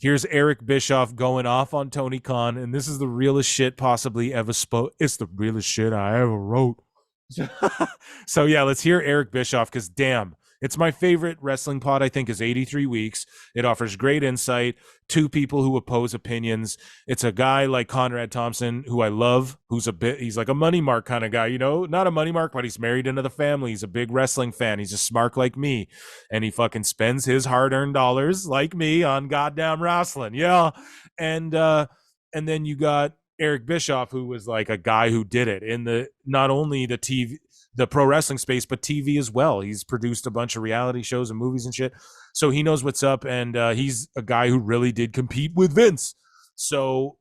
Here's Eric Bischoff going off on Tony Khan, and this is the realest shit possibly ever spoke. It's the realest shit I ever wrote. So yeah, let's hear Eric Bischoff, because damn, it's my favorite wrestling pod, I think, is 83 Weeks. It offers great insight, two people who oppose opinions. It's a guy like Conrad Thompson, who I love, he's like a money mark kind of guy, you know, not a money mark, but he's married into the family. He's a big wrestling fan. He's a smart like me, and he fucking spends his hard-earned dollars like me on goddamn wrestling. Yeah. And then you got Eric Bischoff, who was like a guy who did it in not only the pro wrestling space, but TV as well. He's produced a bunch of reality shows and movies and shit. So he knows what's up. And he's a guy who really did compete with Vince. So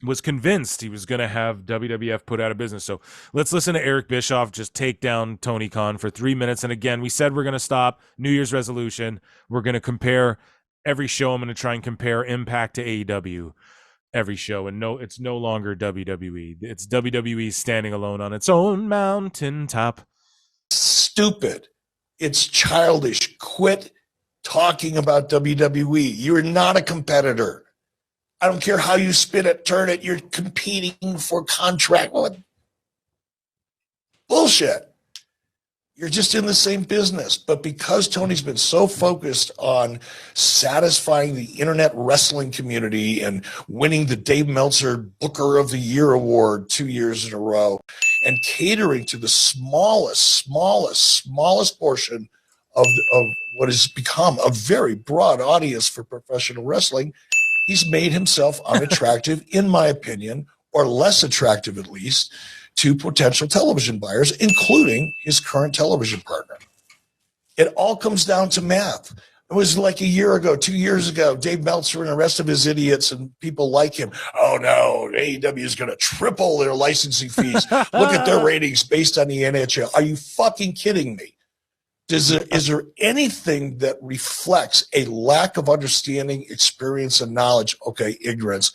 was convinced he was going to have WWF put out of business. So let's listen to Eric Bischoff just take down Tony Khan for 3 minutes. And again, we said we're going to stop. New Year's resolution. We're going to compare every show. I'm going to try and compare Impact to AEW. Every show, and no, it's no longer WWE. It's WWE standing alone on its own mountaintop. Stupid. It's childish. Quit talking about WWE. You're not a competitor. I don't care how you spin it, turn it. You're competing for contract. What? Bullshit. You're just in the same business. But because Tony's been so focused on satisfying the internet wrestling community and winning the Dave Meltzer Booker of the Year award 2 years in a row and catering to the smallest portion of what has become a very broad audience for professional wrestling, he's made himself unattractive, in my opinion, or less attractive at least, to potential television buyers, including his current television partner. It all comes down to math. It was like a year ago, 2 years ago, Dave Meltzer and the rest of his idiots and people like him. Oh no, AEW is going to triple their licensing fees. Look at their ratings based on the NHL. Are you fucking kidding me? Is there anything that reflects a lack of understanding, experience, and knowledge? Okay, ignorance.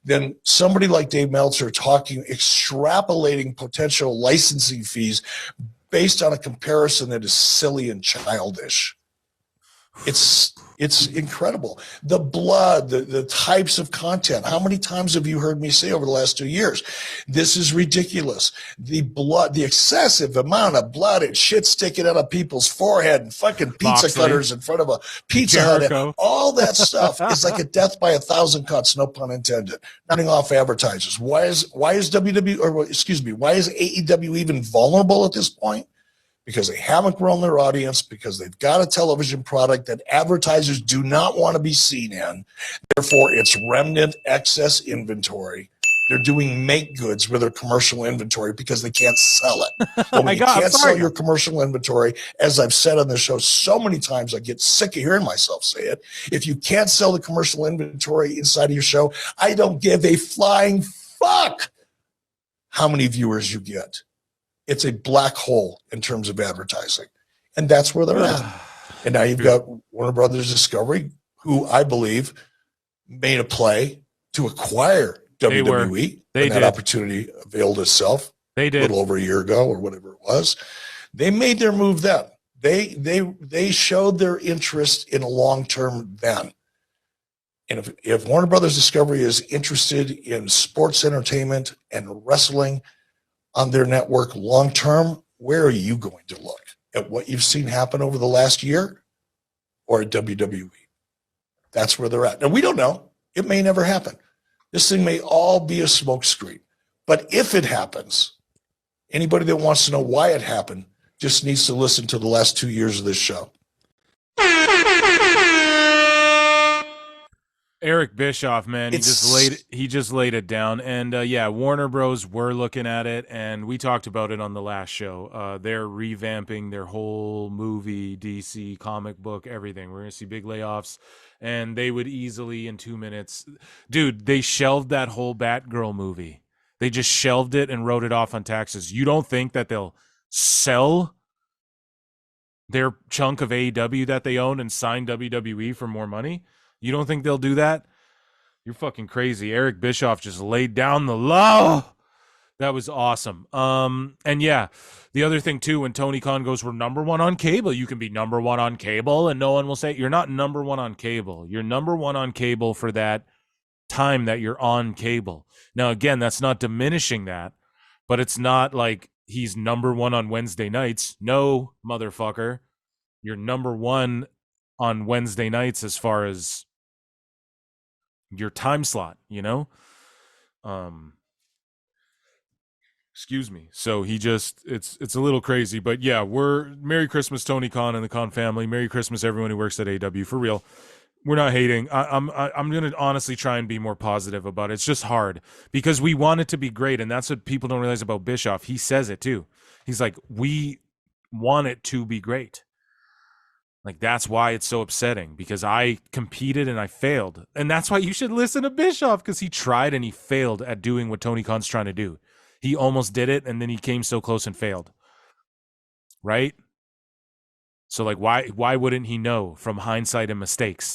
Then somebody like Dave Meltzer extrapolating potential licensing fees based on a comparison that is silly and childish. It's incredible. The blood, the types of content. How many times have you heard me say over the last 2 years, this is ridiculous. The blood, the excessive amount of blood and shit sticking out of people's forehead and fucking pizza cutters in front of a Pizza Hut. All that stuff is like a death by 1,000 cuts, no pun intended. Running off advertisers. Why is AEW even vulnerable at this point? Because they haven't grown their audience, because they've got a television product that advertisers do not want to be seen in. Therefore, it's remnant excess inventory. They're doing make goods with their commercial inventory because they can't sell it. But when you can't sell your commercial inventory, as I've said on the show so many times, I get sick of hearing myself say it. If you can't sell the commercial inventory inside of your show, I don't give a flying fuck how many viewers you get. It's a black hole in terms of advertising. And that's where they're at. And now you've got Warner Brothers Discovery, who I believe made a play to acquire WWE. That opportunity availed itself a little over a year ago or whatever it was. They made their move then. They showed their interest in a long-term then. And if Warner Brothers Discovery is interested in sports entertainment and wrestling on their network long-term, where are you going to look? At what you've seen happen over the last year or at WWE? That's where they're at. Now, we don't know. It may never happen. This thing may all be a smokescreen. But if it happens, anybody that wants to know why it happened just needs to listen to the last 2 years of this show. Eric Bischoff, man, he just laid it down. And yeah, Warner Bros. Were looking at it, and we talked about it on the last show. They're revamping their whole movie, DC, comic book, everything. We're going to see big layoffs, and they would easily, in 2 minutes... Dude, they shelved that whole Batgirl movie. They just shelved it and wrote it off on taxes. You don't think that they'll sell their chunk of AEW that they own and sign WWE for more money? You don't think they'll do that? You're fucking crazy. Eric Bischoff just laid down the law. That was awesome. And yeah, the other thing too, when Tony Khan goes, we're number one on cable, you can be number one on cable and no one will say you're not number one on cable. You're number one on cable for that time that you're on cable. Now, again, that's not diminishing that, but it's not like he's number one on Wednesday nights. No, motherfucker. You're number one on Wednesday nights as far as your time slot, you know? Excuse me. So he just it's a little crazy, but yeah, we're Merry Christmas, Tony Khan and the Khan family. Merry Christmas, everyone who works at AW. For real, we're not hating. I'm gonna honestly try and be more positive about it. It's just hard because we want it to be great, and that's what people don't realize about Bischoff. He says it too. He's like, we want it to be great. Like, that's why it's so upsetting, because I competed and I failed, and that's why you should listen to Bischoff, because he tried and he failed at doing what Tony Khan's trying to do. He almost did it, and then he came so close and failed. Right? So, like, why wouldn't he know from hindsight and mistakes?